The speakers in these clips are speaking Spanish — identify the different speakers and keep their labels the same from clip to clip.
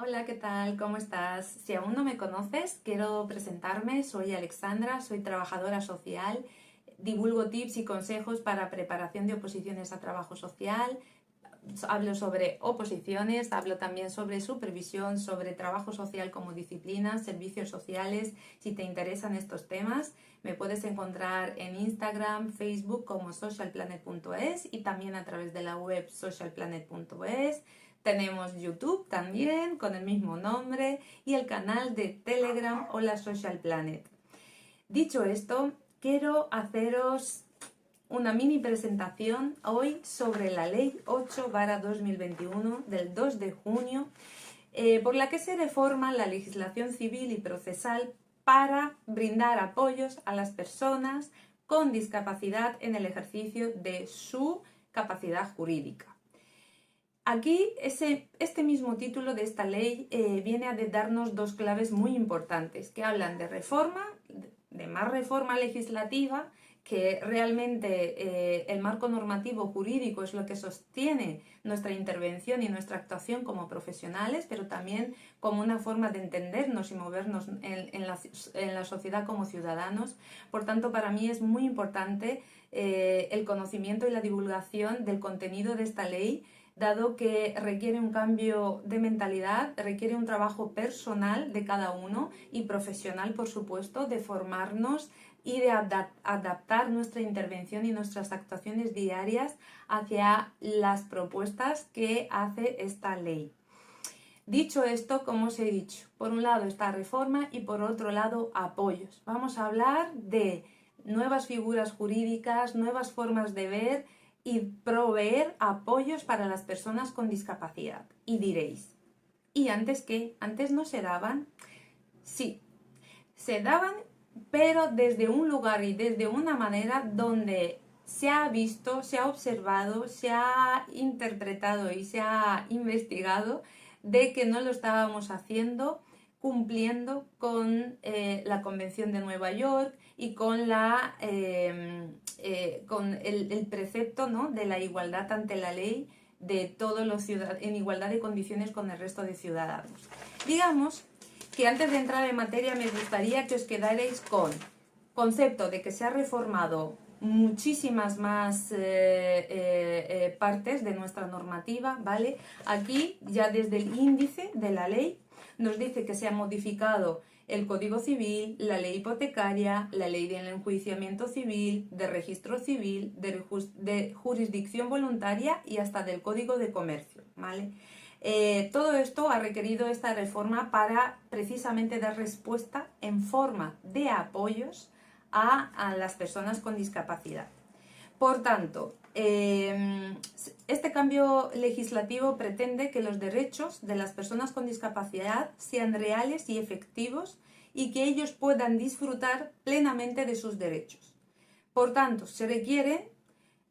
Speaker 1: Hola, ¿qué tal? ¿Cómo estás? Si aún no me conoces, quiero presentarme. Soy Alexandra, soy trabajadora social, divulgo tips y consejos para preparación de oposiciones a trabajo social, hablo sobre oposiciones, hablo también sobre supervisión, sobre trabajo social como disciplina, servicios sociales. Si te interesan estos temas, me puedes encontrar en Instagram, Facebook como socialplanet.es y también a través de la web socialplanet.es. Tenemos YouTube también con el mismo nombre y el canal de Telegram Hola Social Planet. Dicho esto, quiero haceros una mini presentación hoy sobre la Ley 8/2021 del 2 de junio, por la que se reforma la legislación civil y procesal para brindar apoyos a las personas con discapacidad en el ejercicio de su capacidad jurídica. Aquí este mismo título de esta ley viene a darnos dos claves muy importantes que hablan de reforma, de más reforma legislativa, que realmente el marco normativo jurídico es lo que sostiene nuestra intervención y nuestra actuación como profesionales, pero también como una forma de entendernos y movernos en la sociedad como ciudadanos. Por tanto, para mí es muy importante el conocimiento y la divulgación del contenido de esta ley, dado que requiere un cambio de mentalidad, requiere un trabajo personal de cada uno y profesional, por supuesto, de formarnos y de adaptar nuestra intervención y nuestras actuaciones diarias hacia las propuestas que hace esta ley. Dicho esto, como os he dicho, por un lado está reforma y por otro lado apoyos. Vamos a hablar de nuevas figuras jurídicas, nuevas formas de ver y proveer apoyos para las personas con discapacidad. Y diréis, ¿y antes qué? ¿Antes no se daban? Sí, se daban, pero desde un lugar y desde una manera donde se ha visto, se ha observado, se ha interpretado y se ha investigado de que no lo estábamos haciendo cumpliendo con la Convención de Nueva York y con, con el precepto, ¿no?, de la igualdad ante la ley de todos los ciudadanos, en igualdad de condiciones con el resto de ciudadanos. Digamos que antes de entrar en materia me gustaría que os quedarais con concepto de que se ha reformado muchísimas más partes de nuestra normativa, ¿vale? Aquí ya desde el índice de la ley nos dice que se ha modificado el Código Civil, la ley hipotecaria, la ley del enjuiciamiento civil, de registro civil, de jurisdicción voluntaria y hasta del Código de Comercio, ¿vale? Todo esto ha requerido esta reforma para precisamente dar respuesta en forma de apoyos a las personas con discapacidad. Por tanto, este cambio legislativo pretende que los derechos de las personas con discapacidad sean reales y efectivos y que ellos puedan disfrutar plenamente de sus derechos. Por tanto, se requiere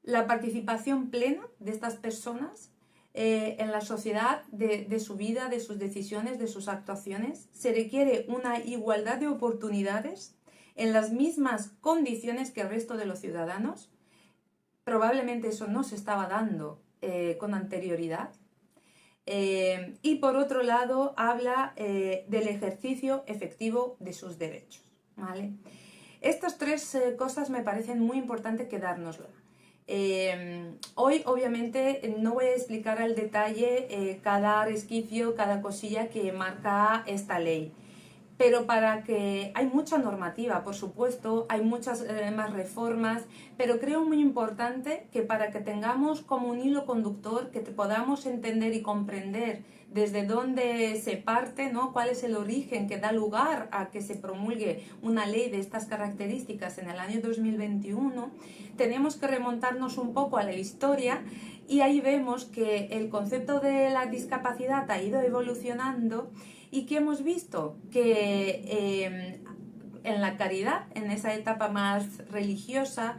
Speaker 1: la participación plena de estas personas en la sociedad, de su vida, de sus decisiones, de sus actuaciones. Se requiere una igualdad de oportunidades en las mismas condiciones que el resto de los ciudadanos. Probablemente eso no se estaba dando con anterioridad. Y por otro lado habla del ejercicio efectivo de sus derechos, ¿vale? Estas tres cosas me parecen muy importantes quedárnoslas. Hoy obviamente no voy a explicar al detalle cada resquicio, cada cosilla que marca esta ley, pero para que hay mucha normativa, por supuesto, hay muchas más reformas, pero creo muy importante que para que tengamos como un hilo conductor, que podamos entender y comprender desde dónde se parte, ¿no?, cuál es el origen que da lugar a que se promulgue una ley de estas características en el año 2021, tenemos que remontarnos un poco a la historia y ahí vemos que el concepto de la discapacidad ha ido evolucionando. ¿Y qué hemos visto? Que en la caridad, en esa etapa más religiosa,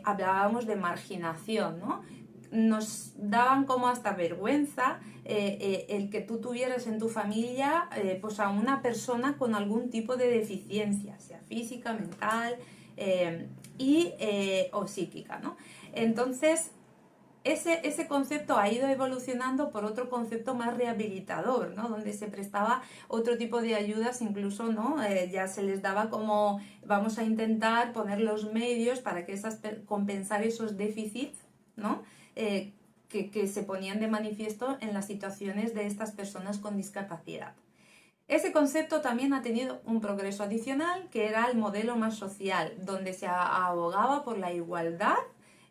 Speaker 1: hablábamos de marginación, ¿no? Nos daban como hasta vergüenza el que tú tuvieras en tu familia pues a una persona con algún tipo de deficiencia, sea física, mental o psíquica, ¿no? Entonces, ese concepto ha ido evolucionando por otro concepto más rehabilitador, ¿no? Donde se prestaba otro tipo de ayudas, incluso, ¿no? Ya se les daba como, vamos a intentar poner los medios para que compensar esos déficits, ¿no? Que se ponían de manifiesto en las situaciones de estas personas con discapacidad. Ese concepto también ha tenido un progreso adicional, que era el modelo más social, donde se abogaba por la igualdad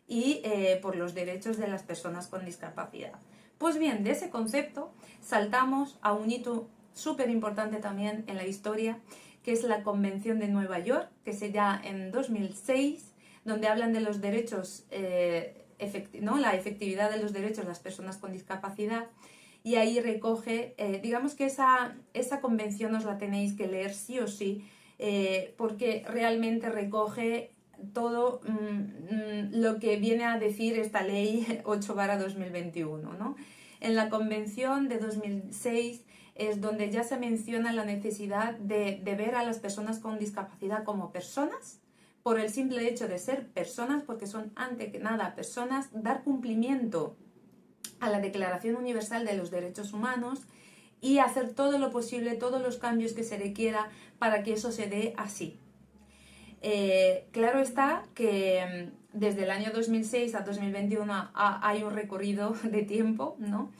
Speaker 1: y por los derechos de las personas con discapacidad. Pues bien, de ese concepto saltamos a un hito súper importante también en la historia, que es la Convención de Nueva York, que se da en 2006, donde hablan de los derechos, ¿no? La efectividad de los derechos de las personas con discapacidad. Y ahí recoge, digamos que esa convención os la tenéis que leer sí o sí, porque realmente recoge todo lo que viene a decir esta ley 8/2021, ¿no? En la convención de 2006 es donde ya se menciona la necesidad de ver a las personas con discapacidad como personas, por el simple hecho de ser personas, porque son ante que nada personas, dar cumplimiento a la Declaración Universal de los Derechos Humanos y hacer todo lo posible, todos los cambios que se requiera para que eso se dé así. Claro está que desde el año 2006 a 2021 hay un recorrido de tiempo, ¿no?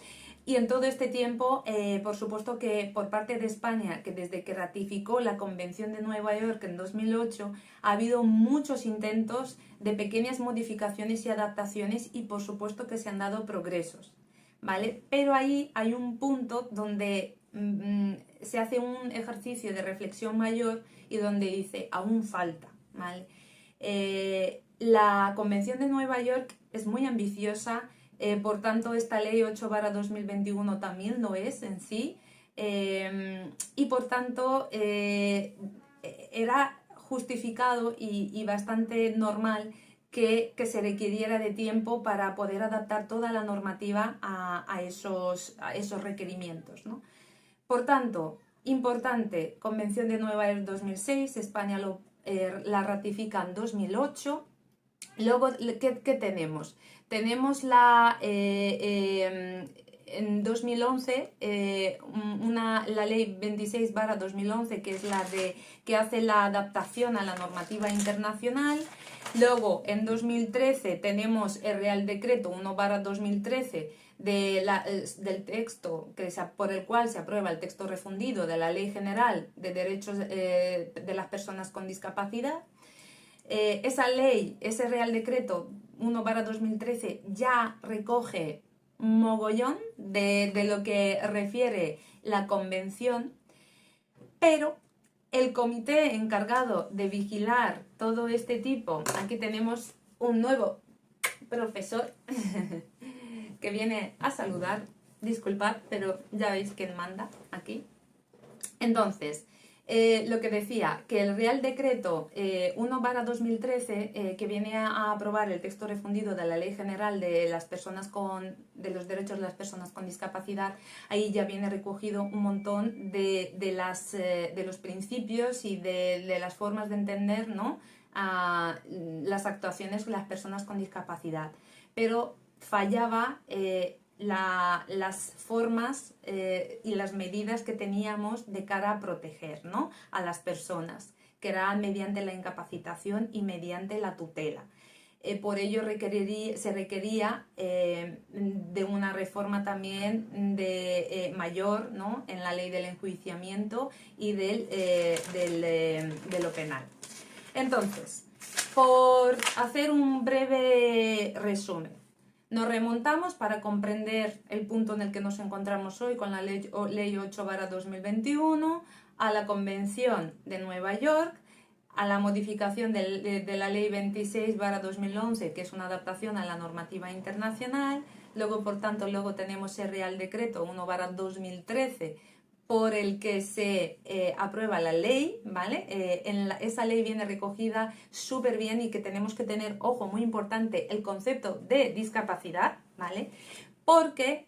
Speaker 1: Y en todo este tiempo, por supuesto que por parte de España, que desde que ratificó la Convención de Nueva York en 2008, ha habido muchos intentos de pequeñas modificaciones y adaptaciones y por supuesto que se han dado progresos, ¿vale? Pero ahí hay un punto donde se hace un ejercicio de reflexión mayor y donde dice, aún falta, ¿vale? La Convención de Nueva York es muy ambiciosa. Por tanto, esta ley 8/2021 también lo es en sí, y por tanto era justificado y bastante normal que se requiriera de tiempo para poder adaptar toda la normativa a esos requerimientos, ¿no? Por tanto, importante, Convención de Nueva York 2006, España la ratifica en 2008. Luego, ¿qué tenemos? Tenemos en 2011 la ley 26/2011, que es que hace la adaptación a la normativa internacional. Luego, en 2013 tenemos el Real Decreto 1/2013 del texto por el cual se aprueba el texto refundido de la Ley General de Derechos de las Personas con Discapacidad. Esa ley, ese Real Decreto 1/2013 ya recoge un mogollón de lo que refiere la convención, pero el comité encargado de vigilar todo este tipo, aquí tenemos un nuevo profesor que viene a saludar, disculpad, pero ya veis quién manda aquí. Entonces, lo que decía, que el Real Decreto 1/2013, que viene a aprobar el texto refundido de la Ley General de los derechos de las personas con discapacidad, ahí ya viene recogido un montón de los principios y de las formas de entender, ¿no?, las actuaciones de las personas con discapacidad. Pero fallaba las formas y las medidas que teníamos de cara a proteger, ¿no?, a las personas, que era mediante la incapacitación y mediante la tutela. Por ello se requería de una reforma también mayor, ¿no?, en la ley del enjuiciamiento y de lo penal. Entonces, por hacer un breve resumen, nos remontamos para comprender el punto en el que nos encontramos hoy con la ley 8/2021, a la Convención de Nueva York, a la modificación de la ley 26/2011, que es una adaptación a la normativa internacional. Luego, por tanto, tenemos el Real Decreto 1/2013, por el que se aprueba la ley, ¿vale? Esa ley viene recogida súper bien y que tenemos que tener, ojo, muy importante, el concepto de discapacidad, ¿vale? Porque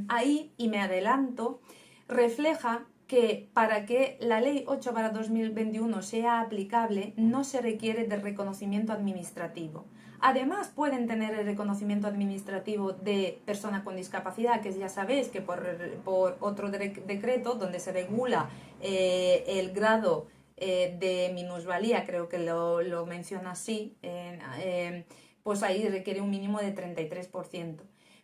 Speaker 1: ahí, y me adelanto, refleja que para que la ley 8/2021 sea aplicable no se requiere de reconocimiento administrativo. Además, pueden tener el reconocimiento administrativo de persona con discapacidad, que ya sabéis que por otro decreto donde se regula el grado de minusvalía, creo que lo menciona así, pues ahí requiere un mínimo de 33%.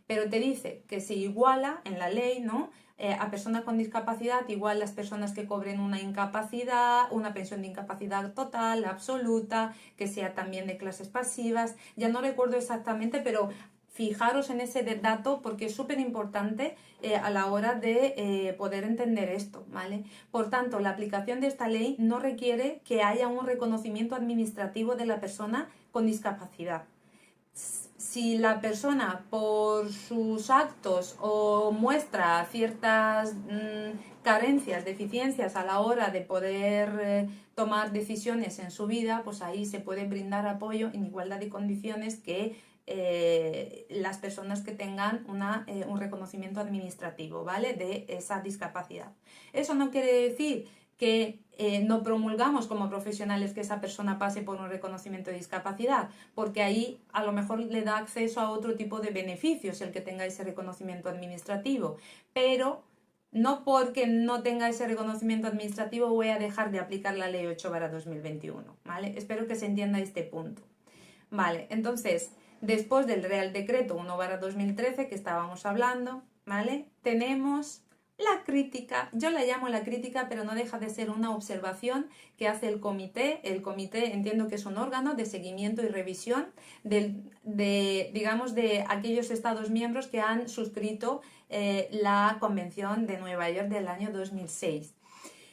Speaker 1: Pero te dice que se iguala en la ley, ¿no? A personas con discapacidad, igual las personas que cobren una incapacidad, una pensión de incapacidad total, absoluta, que sea también de clases pasivas. Ya no recuerdo exactamente, pero fijaros en ese dato porque es súper importante a la hora de poder entender esto, ¿vale? Por tanto, la aplicación de esta ley no requiere que haya un reconocimiento administrativo de la persona con discapacidad. Si la persona por sus actos o muestra ciertas carencias, deficiencias a la hora de poder tomar decisiones en su vida, pues ahí se puede brindar apoyo en igualdad de condiciones que las personas que tengan un reconocimiento administrativo, ¿vale? De esa discapacidad. Eso no quiere decir que no promulgamos como profesionales que esa persona pase por un reconocimiento de discapacidad, porque ahí a lo mejor le da acceso a otro tipo de beneficios el que tenga ese reconocimiento administrativo, pero no porque no tenga ese reconocimiento administrativo voy a dejar de aplicar la ley 8/2021, ¿vale? Espero que se entienda este punto. Vale, entonces, después del Real Decreto 1/2013 que estábamos hablando, ¿vale? Tenemos la crítica, yo la llamo la crítica, pero no deja de ser una observación que hace el comité. El comité entiendo que es un órgano de seguimiento y revisión digamos, de aquellos Estados miembros que han suscrito la Convención de Nueva York del año 2006.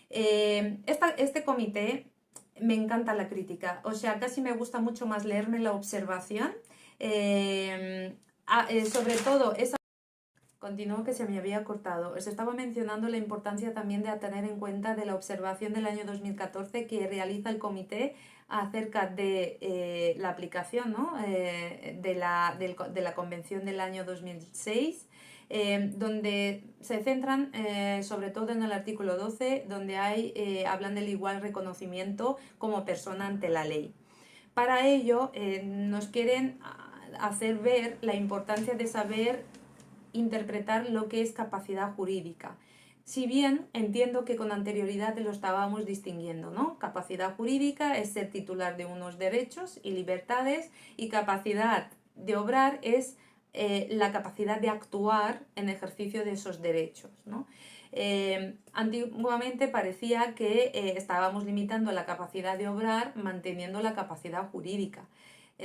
Speaker 1: Este comité me encanta la crítica, o sea, casi me gusta mucho más leerme la observación, sobre todo esa... Continúo que se me había cortado. Os estaba mencionando la importancia también de tener en cuenta de la observación del año 2014 que realiza el comité acerca de la aplicación, ¿no? de la Convención del año 2006, donde se centran sobre todo en el artículo 12, donde hablan del igual reconocimiento como persona ante la ley. Para ello nos quieren hacer ver la importancia de saber interpretar lo que es capacidad jurídica. Si bien entiendo que con anterioridad lo estábamos distinguiendo, ¿no? Capacidad jurídica es ser titular de unos derechos y libertades, y capacidad de obrar es la capacidad de actuar en ejercicio de esos derechos, ¿no? Antiguamente parecía que estábamos limitando la capacidad de obrar manteniendo la capacidad jurídica,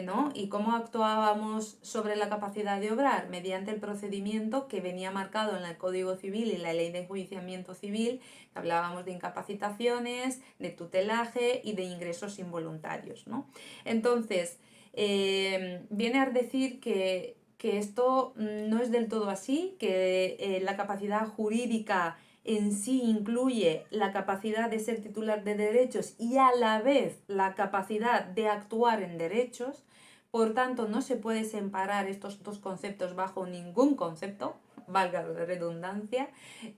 Speaker 1: ¿no? ¿Y cómo actuábamos sobre la capacidad de obrar? Mediante el procedimiento que venía marcado en el Código Civil y la Ley de Enjuiciamiento Civil, que hablábamos de incapacitaciones, de tutelaje y de ingresos involuntarios, ¿no? Entonces, viene a decir que esto no es del todo así, que la capacidad jurídica en sí incluye la capacidad de ser titular de derechos y a la vez la capacidad de actuar en derechos. Por tanto, no se puede separar estos dos conceptos bajo ningún concepto, valga la redundancia,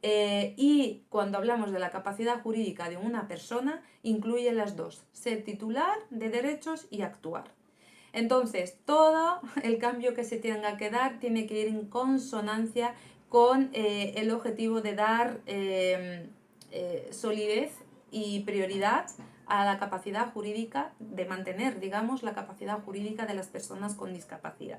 Speaker 1: y cuando hablamos de la capacidad jurídica de una persona, incluye las dos, ser titular de derechos y actuar. Entonces, todo el cambio que se tenga que dar tiene que ir en consonancia con el objetivo de dar solidez y prioridad a la capacidad jurídica, de mantener, digamos, la capacidad jurídica de las personas con discapacidad.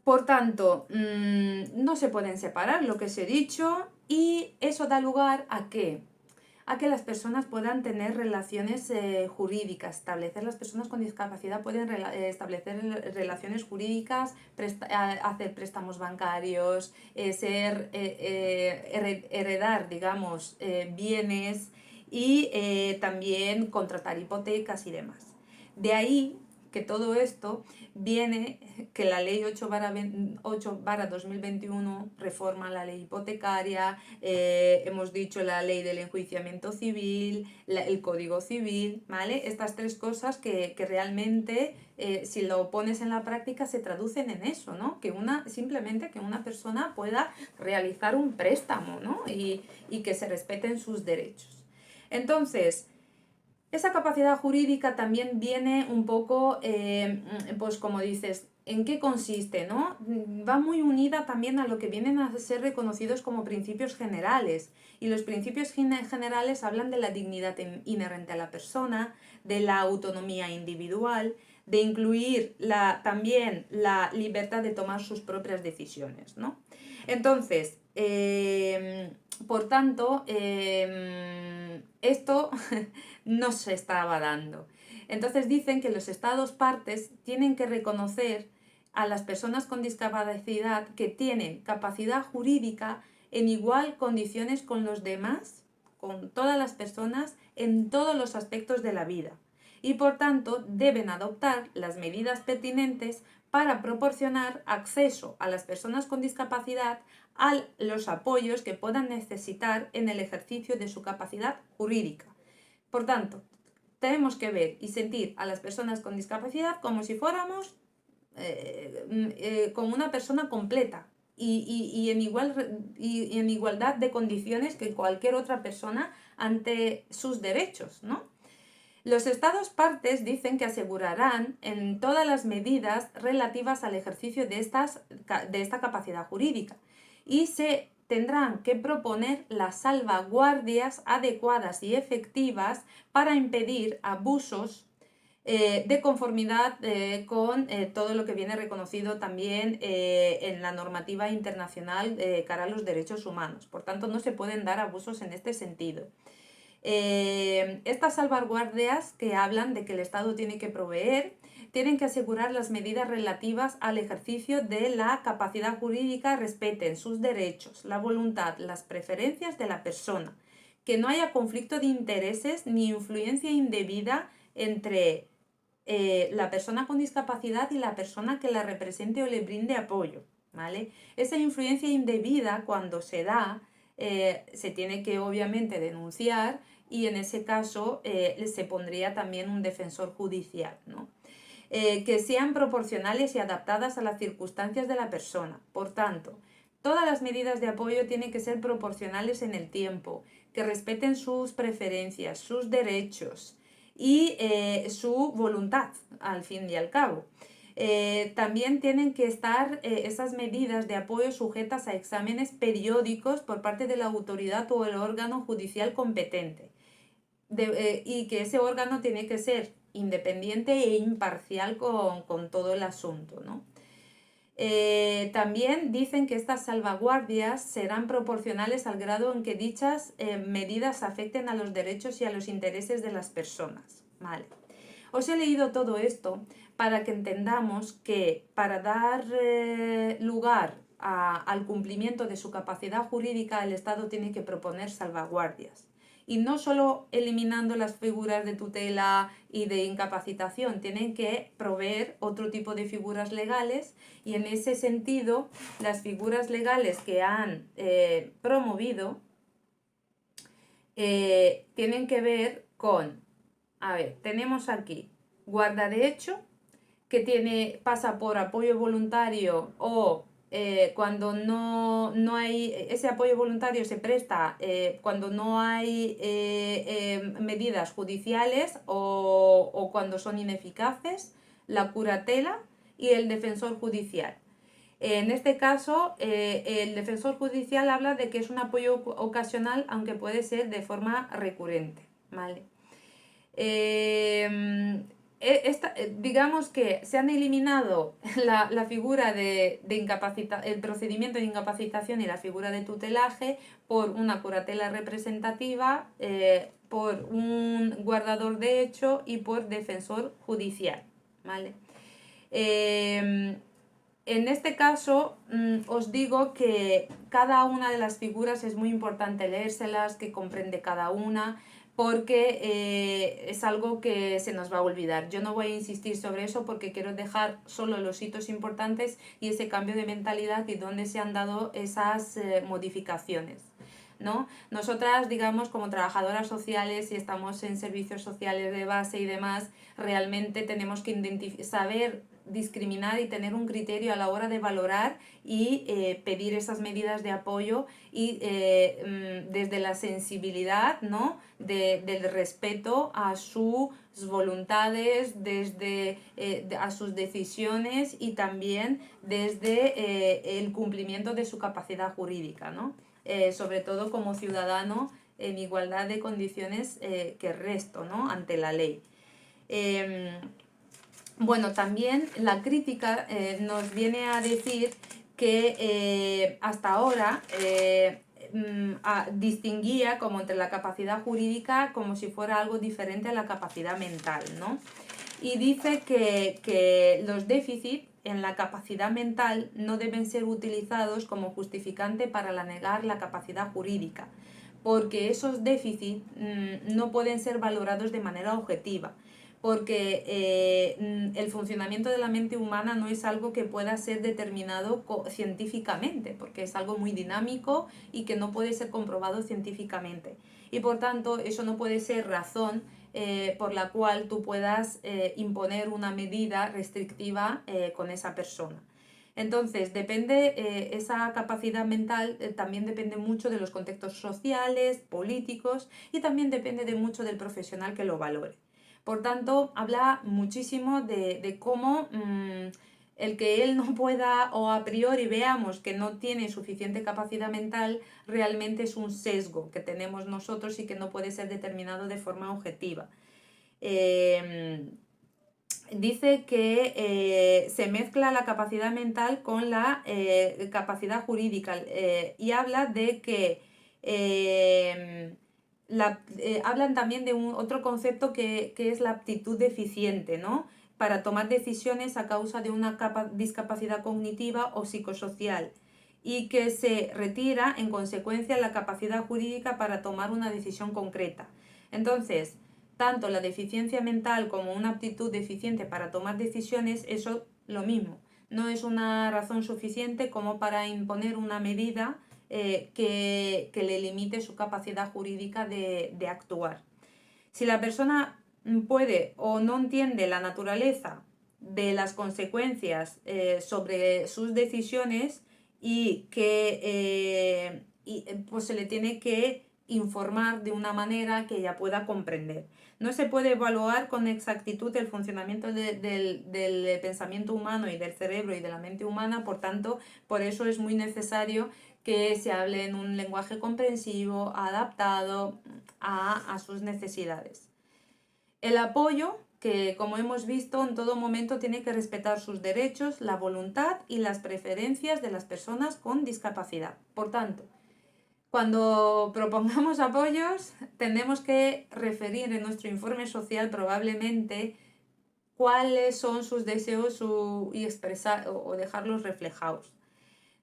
Speaker 1: Por tanto, no se pueden separar lo que os he dicho, y eso da lugar a que las personas puedan tener relaciones jurídicas, las personas con discapacidad pueden establecer relaciones jurídicas, hacer préstamos bancarios, heredar, digamos, bienes, y también contratar hipotecas y demás. De ahí que todo esto viene, que la ley 8/2021 reforma la ley hipotecaria, hemos dicho la ley del enjuiciamiento civil, el código civil, ¿vale? Estas tres cosas que realmente, si lo pones en la práctica, se traducen en eso, ¿no? Simplemente que una persona pueda realizar un préstamo, ¿no? Y que se respeten sus derechos. Entonces, Esa capacidad jurídica también viene un poco, pues como dices, ¿en qué consiste, no? Va muy unida también a lo que vienen a ser reconocidos como principios generales. Y los principios generales hablan de la dignidad inherente a la persona, de la autonomía individual, de incluir también la libertad de tomar sus propias decisiones, ¿no? Entonces, por tanto, esto no se estaba dando. Entonces dicen que los estados partes tienen que reconocer a las personas con discapacidad que tienen capacidad jurídica en igual condiciones con los demás, con todas las personas, en todos los aspectos de la vida. Y por tanto deben adoptar las medidas pertinentes para proporcionar acceso a las personas con discapacidad a los apoyos que puedan necesitar en el ejercicio de su capacidad jurídica. Por tanto, tenemos que ver y sentir a las personas con discapacidad como si fuéramos como una persona completa y en igualdad de condiciones que cualquier otra persona ante sus derechos, ¿no? Los estados partes dicen que asegurarán en todas las medidas relativas al ejercicio de esta capacidad jurídica y se tendrán que proponer las salvaguardias adecuadas y efectivas para impedir abusos de conformidad con todo lo que viene reconocido también en la normativa internacional cara a los derechos humanos. Por tanto, no se pueden dar abusos en este sentido. Estas salvaguardias que hablan de que el Estado tiene que proveer, tienen que asegurar las medidas relativas al ejercicio de la capacidad jurídica, respeten sus derechos, la voluntad, las preferencias de la persona, que no haya conflicto de intereses ni influencia indebida entre la persona con discapacidad y la persona que la represente o le brinde apoyo, ¿vale? Esa influencia indebida, cuando se da, se tiene que obviamente denunciar y en ese caso se pondría también un defensor judicial, ¿no? Que sean proporcionales y adaptadas a las circunstancias de la persona. Por tanto, todas las medidas de apoyo tienen que ser proporcionales en el tiempo, que respeten sus preferencias, sus derechos y su voluntad, al fin y al cabo. También tienen que estar esas medidas de apoyo sujetas a exámenes periódicos por parte de la autoridad o el órgano judicial competente. Y que ese órgano tiene que ser independiente e imparcial con todo el asunto, ¿no? También dicen que estas salvaguardias serán proporcionales al grado en que dichas medidas afecten a los derechos y a los intereses de las personas. Vale. Os he leído todo esto para que entendamos que para dar lugar al cumplimiento de su capacidad jurídica, el Estado tiene que proponer salvaguardias. Y no solo eliminando las figuras de tutela y de incapacitación, tienen que proveer otro tipo de figuras legales y en ese sentido las figuras legales que han promovido tienen que ver con, a ver, tenemos aquí guardaderecho, que pasa por apoyo voluntario o cuando no hay, ese apoyo voluntario se presta cuando no hay medidas judiciales o cuando son ineficaces, la curatela y el defensor judicial. En este caso, el defensor judicial habla de que es un apoyo ocasional, aunque puede ser de forma recurrente, ¿vale? Digamos que se han eliminado la figura de el procedimiento de incapacitación y la figura de tutelaje por una curatela representativa, por un guardador de hecho y por defensor judicial, ¿vale? En este caso, os digo que cada una de las figuras es muy importante leérselas, que comprende cada una, porque es algo que se nos va a olvidar. Yo no voy a insistir sobre eso porque quiero dejar solo los hitos importantes y ese cambio de mentalidad y dónde se han dado esas modificaciones, ¿no? Nosotras, digamos, como trabajadoras sociales y estamos en servicios sociales de base y demás, realmente tenemos que saber discriminar y tener un criterio a la hora de valorar y pedir esas medidas de apoyo y desde la sensibilidad, ¿no? Del respeto a sus voluntades, desde a sus decisiones y también desde el cumplimiento de su capacidad jurídica, ¿no? Sobre todo como ciudadano en igualdad de condiciones que el resto, ¿no? Ante la ley. Bueno, también la crítica nos viene a decir que hasta ahora distinguía como entre la capacidad jurídica como si fuera algo diferente a la capacidad mental, ¿no? Y dice que los déficits en la capacidad mental no deben ser utilizados como justificante para negar la capacidad jurídica, porque esos déficits no pueden ser valorados de manera objetiva, porque el funcionamiento de la mente humana no es algo que pueda ser determinado científicamente, porque es algo muy dinámico y que no puede ser comprobado científicamente. Y por tanto, eso no puede ser razón por la cual tú puedas imponer una medida restrictiva con esa persona. Entonces, esa capacidad mental también depende mucho de los contextos sociales, políticos y también depende mucho del profesional que lo valore. Por tanto, habla muchísimo de cómo el que él no pueda o a priori veamos que no tiene suficiente capacidad mental realmente es un sesgo que tenemos nosotros y que no puede ser determinado de forma objetiva. Dice que se mezcla la capacidad mental con la capacidad jurídica y habla de que hablan también de otro concepto que es la aptitud deficiente, ¿no? Para tomar decisiones a causa de una discapacidad cognitiva o psicosocial y que se retira en consecuencia la capacidad jurídica para tomar una decisión concreta. Entonces, tanto la deficiencia mental como una aptitud deficiente para tomar decisiones, eso lo mismo. No es una razón suficiente como para imponer una medida que le limite su capacidad jurídica de actuar. Si la persona puede o no entiende la naturaleza de las consecuencias sobre sus decisiones y que pues se le tiene que informar de una manera que ella pueda comprender. No se puede evaluar con exactitud el funcionamiento del pensamiento humano y del cerebro y de la mente humana, por tanto, por eso es muy necesario que se hable en un lenguaje comprensivo, adaptado a sus necesidades. El apoyo, que como hemos visto, en todo momento tiene que respetar sus derechos, la voluntad y las preferencias de las personas con discapacidad. Por tanto, cuando propongamos apoyos, tenemos que referir en nuestro informe social probablemente cuáles son sus deseos y expresar o dejarlos reflejados.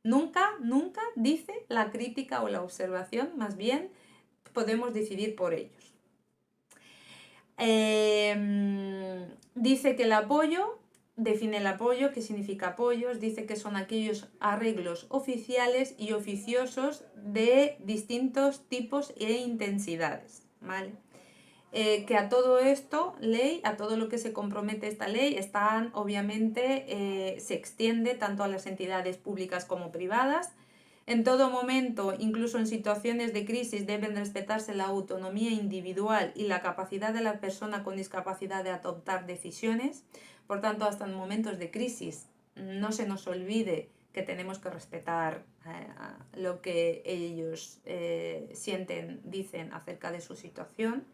Speaker 1: Nunca dice la crítica o la observación, más bien podemos decidir por ellos. Dice que el apoyo, define el apoyo, qué significa apoyos, dice que son aquellos arreglos oficiales y oficiosos de distintos tipos e intensidades, ¿vale? Que a todo esto, a todo lo que se compromete esta ley, obviamente se extiende tanto a las entidades públicas como privadas. En todo momento, incluso en situaciones de crisis, deben respetarse la autonomía individual y la capacidad de la persona con discapacidad de adoptar decisiones. Por tanto, hasta en momentos de crisis, no se nos olvide que tenemos que respetar lo que ellos sienten, dicen acerca de su situación.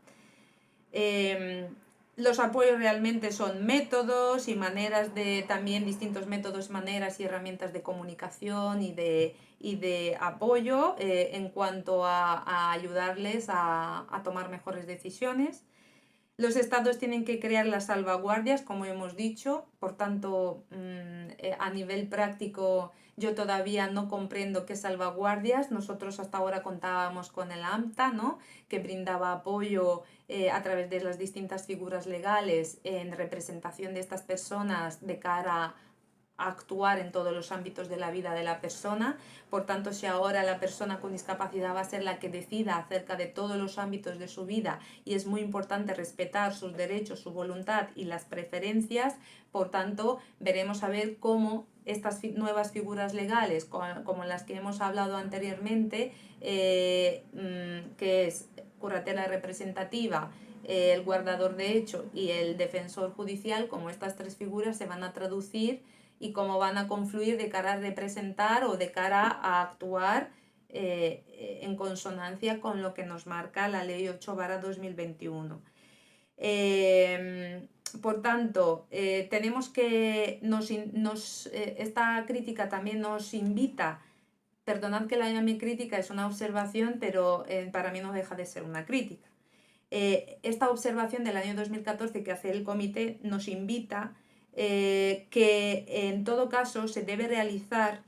Speaker 1: Los apoyos realmente son métodos y maneras también distintos métodos, maneras y herramientas de comunicación y de apoyo en cuanto a ayudarles a tomar mejores decisiones. Los estados tienen que crear las salvaguardias, como hemos dicho, por tanto, a nivel práctico yo todavía no comprendo qué salvaguardias. Nosotros hasta ahora contábamos con el AMTA, ¿no? Que brindaba apoyo a través de las distintas figuras legales en representación de estas personas de cara actuar en todos los ámbitos de la vida de la persona. Por tanto, si ahora la persona con discapacidad va a ser la que decida acerca de todos los ámbitos de su vida y es muy importante respetar sus derechos, su voluntad y las preferencias, por tanto, veremos a ver cómo estas nuevas figuras legales, como las que hemos hablado anteriormente, que es curatela representativa, el guardador de hecho y el defensor judicial, como estas tres figuras se van a traducir y cómo van a confluir de cara a representar o de cara a actuar en consonancia con lo que nos marca la Ley 8/2021. Por tanto, tenemos que esta crítica también nos invita, perdonad que la llame crítica, es una observación, pero para mí no deja de ser una crítica. Esta observación del año 2014 que hace el comité nos invita que en todo caso se debe realizar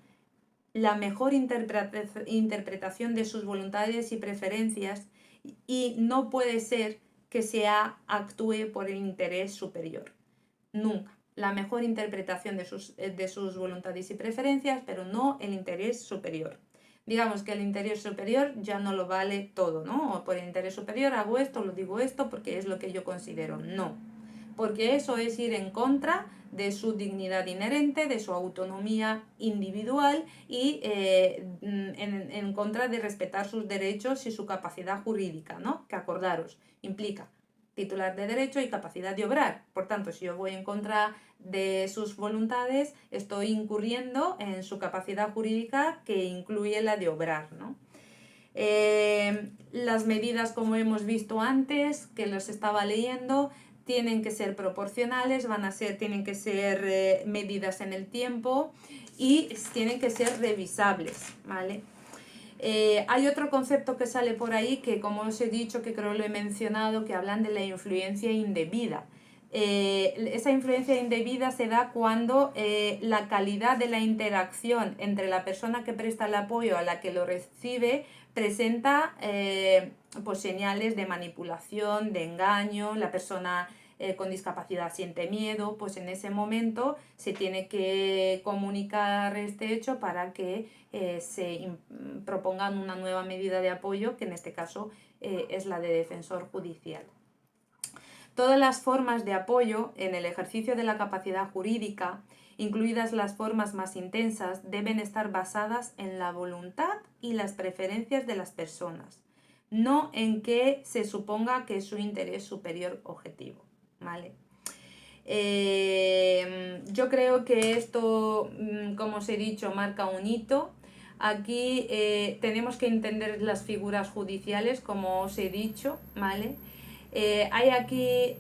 Speaker 1: la mejor interpretación de sus voluntades y preferencias y no puede ser que se actúe por el interés superior. Nunca. La mejor interpretación de sus voluntades y preferencias, pero no el interés superior. Digamos que el interés superior ya no lo vale todo, ¿no? O por el interés superior hago esto, lo digo esto porque es lo que yo considero. No. Porque eso es ir en contra de su dignidad inherente, de su autonomía individual y en contra de respetar sus derechos y su capacidad jurídica, ¿no? Que acordaros, implica titular de derecho y capacidad de obrar. Por tanto, si yo voy en contra de sus voluntades, estoy incurriendo en su capacidad jurídica que incluye la de obrar, ¿no? Las medidas, como hemos visto antes, que los estaba leyendo, tienen que ser proporcionales, tienen que ser medidas en el tiempo y tienen que ser revisables, ¿vale? Hay otro concepto que sale por ahí que, como os he dicho, que creo lo he mencionado, que hablan de la influencia indebida. Esa influencia indebida se da cuando la calidad de la interacción entre la persona que presta el apoyo a la que lo recibe presenta pues señales de manipulación, de engaño, la persona con discapacidad siente miedo, pues en ese momento se tiene que comunicar este hecho para que se propongan una nueva medida de apoyo, que en este caso es la de defensor judicial. Todas las formas de apoyo en el ejercicio de la capacidad jurídica, incluidas las formas más intensas, deben estar basadas en la voluntad y las preferencias de las personas, no en que se suponga que es su interés superior objetivo, ¿vale? Yo creo que esto, como os he dicho, marca un hito. Aquí tenemos que entender las figuras judiciales, como os he dicho, ¿vale? Hay aquí,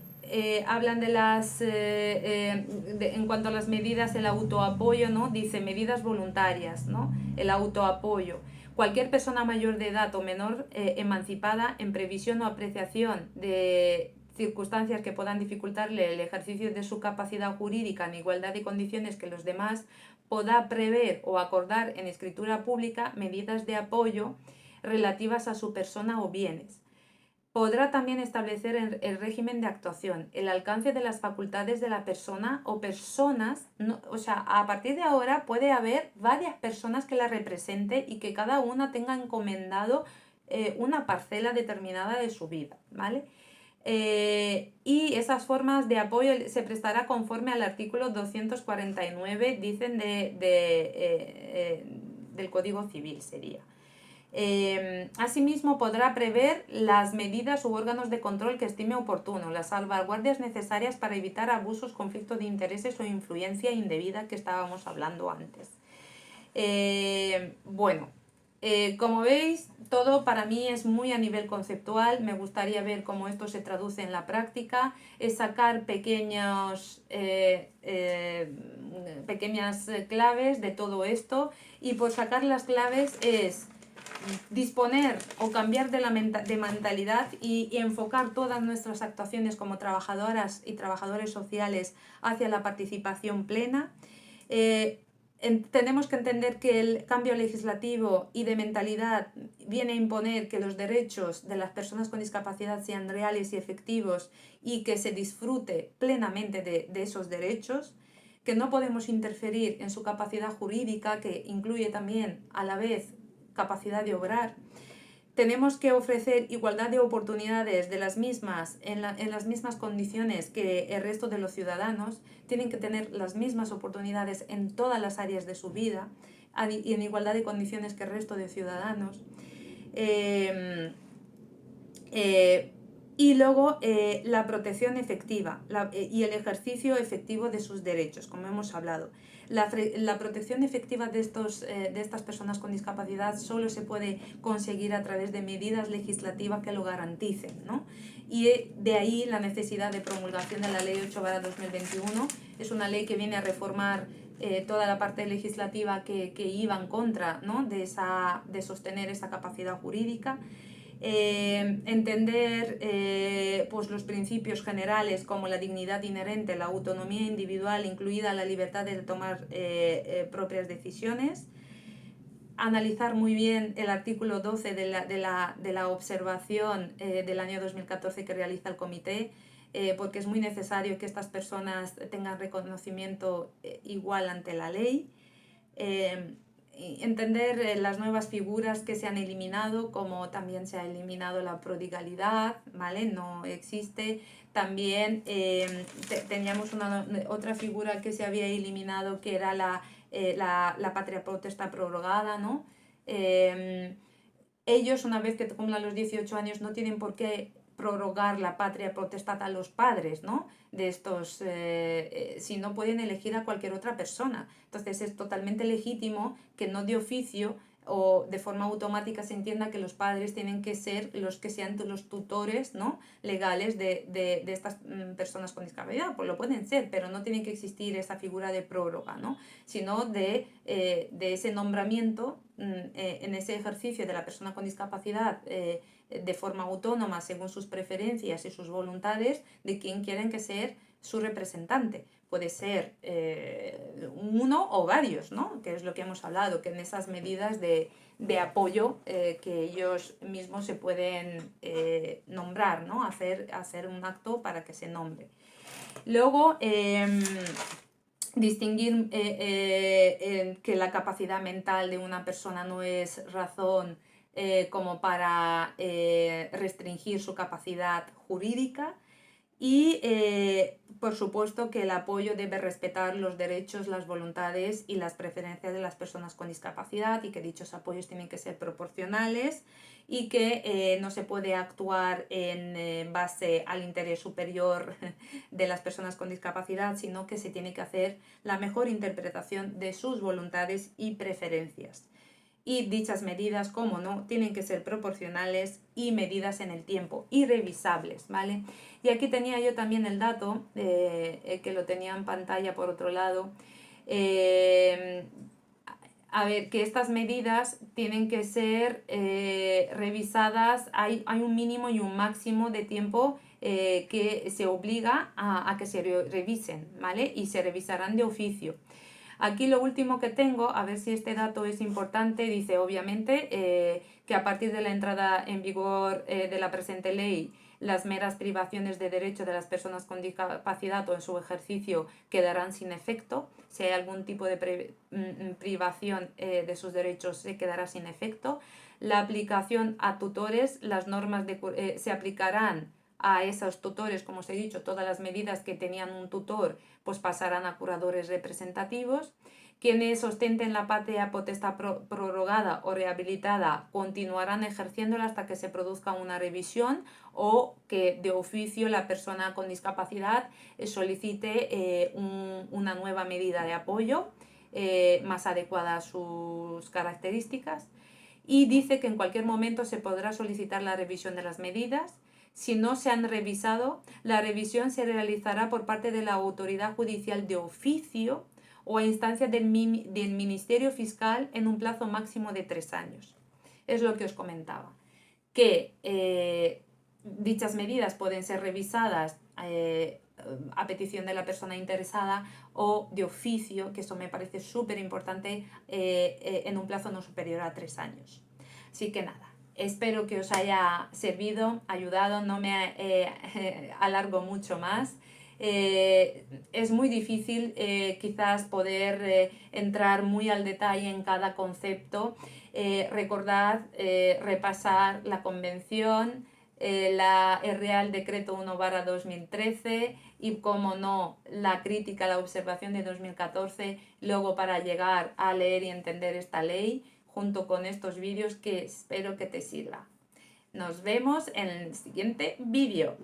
Speaker 1: hablan de las, en cuanto a las medidas, el autoapoyo, ¿no? Dice medidas voluntarias, ¿no? El autoapoyo. Cualquier persona mayor de edad o menor emancipada en previsión o apreciación de circunstancias que puedan dificultarle el ejercicio de su capacidad jurídica en igualdad de condiciones que los demás, podrá prever o acordar en escritura pública medidas de apoyo relativas a su persona o bienes. Podrá también establecer el régimen de actuación, el alcance de las facultades de la persona o personas, o sea, a partir de ahora puede haber varias personas que la represente y que cada una tenga encomendado una parcela determinada de su vida, ¿vale? Y esas formas de apoyo se prestará conforme al artículo 249, dicen, del Código Civil sería. Asimismo, podrá prever las medidas u órganos de control que estime oportuno, las salvaguardias necesarias para evitar abusos, conflictos de intereses o influencia indebida que estábamos hablando antes. Bueno, como veis, todo para mí es muy a nivel conceptual. Me gustaría ver cómo esto se traduce en la práctica, es sacar pequeñas claves de todo esto, y por sacar las claves es disponer o cambiar de mentalidad y enfocar todas nuestras actuaciones como trabajadoras y trabajadores sociales hacia la participación plena. Tenemos que entender que el cambio legislativo y de mentalidad viene a imponer que los derechos de las personas con discapacidad sean reales y efectivos y que se disfrute plenamente de esos derechos. que no podemos interferir en su capacidad jurídica, que incluye también a la vez capacidad de obrar. Tenemos que ofrecer igualdad de oportunidades de las mismas, en las mismas condiciones que el resto de los ciudadanos. Tienen que tener las mismas oportunidades en todas las áreas de su vida y en igualdad de condiciones que el resto de ciudadanos. Y luego la protección efectiva y el ejercicio efectivo de sus derechos, como hemos hablado. La protección efectiva de estas personas con discapacidad solo se puede conseguir a través de medidas legislativas que lo garanticen, ¿no? Y de ahí la necesidad de promulgación de la Ley 8/2021. Es una ley que viene a reformar toda la parte legislativa que iba en contra, ¿no? de sostener esa capacidad jurídica. Entender pues los principios generales como la dignidad inherente, la autonomía individual, incluida la libertad de tomar propias decisiones. Analizar muy bien el artículo 12 de la observación del año 2014 que realiza el comité, porque es muy necesario que estas personas tengan reconocimiento igual ante la ley. Entender las nuevas figuras que se han eliminado, como también se ha eliminado la prodigalidad, ¿vale? No existe. También teníamos otra figura que se había eliminado, que era la patria potestad prorrogada, ¿no? Ellos, una vez que cumplan los 18 años, no tienen por qué prorrogar la patria potestad a los padres, ¿no? De estos, si no pueden elegir a cualquier otra persona. Entonces es totalmente legítimo que no de oficio o de forma automática se entienda que los padres tienen que ser los que sean los tutores, ¿no? legales de estas personas con discapacidad. Pues lo pueden ser, pero no tiene que existir esa figura de prórroga, ¿no? Sino de ese nombramiento en ese ejercicio de la persona con discapacidad de forma autónoma, según sus preferencias y sus voluntades, de quién quieren que sea su representante. Puede ser uno o varios, ¿no? Que es lo que hemos hablado, que en esas medidas de apoyo que ellos mismos se pueden nombrar, ¿no? Hacer un acto para que se nombre. Luego, distinguir que la capacidad mental de una persona no es razón como para restringir su capacidad jurídica. Y por supuesto que el apoyo debe respetar los derechos, las voluntades y las preferencias de las personas con discapacidad, y que dichos apoyos tienen que ser proporcionales y que no se puede actuar en base al interés superior de las personas con discapacidad, sino que se tiene que hacer la mejor interpretación de sus voluntades y preferencias. Y dichas medidas, como no, tienen que ser proporcionales y medidas en el tiempo y revisables, ¿vale? Y aquí tenía yo también el dato, que lo tenía en pantalla por otro lado. A ver, que estas medidas tienen que ser revisadas, hay un mínimo y un máximo de tiempo que se obliga a que se revisen, ¿vale? Y se revisarán de oficio. Aquí lo último que tengo, a ver si este dato es importante, dice obviamente que a partir de la entrada en vigor de la presente ley, las meras privaciones de derecho de las personas con discapacidad o en su ejercicio quedarán sin efecto. Si hay algún tipo de privación de sus derechos, se quedará sin efecto. La aplicación a tutores, las normas se aplicarán a esos tutores, como os he dicho, todas las medidas que tenían un tutor pues pasarán a curadores representativos. Quienes ostenten la patria potestad prorrogada o rehabilitada continuarán ejerciéndola hasta que se produzca una revisión o que de oficio la persona con discapacidad solicite una nueva medida de apoyo más adecuada a sus características. Y dice que en cualquier momento se podrá solicitar la revisión de las medidas. Si no se han revisado, la revisión se realizará por parte de la autoridad judicial de oficio o a instancia del Ministerio Fiscal en un plazo máximo de 3 años. Es lo que os comentaba, que dichas medidas pueden ser revisadas a petición de la persona interesada o de oficio, que eso me parece súper importante, en un plazo no superior a 3 años. Así que nada. Espero que os haya servido, ayudado, no me alargo mucho más. Es muy difícil quizás poder entrar muy al detalle en cada concepto. Recordad repasar la convención, el Real Decreto 1/2013 y, como no, la crítica, la observación de 2014, luego para llegar a leer y entender esta ley, junto con estos vídeos que espero que te sirva. Nos vemos en el siguiente vídeo.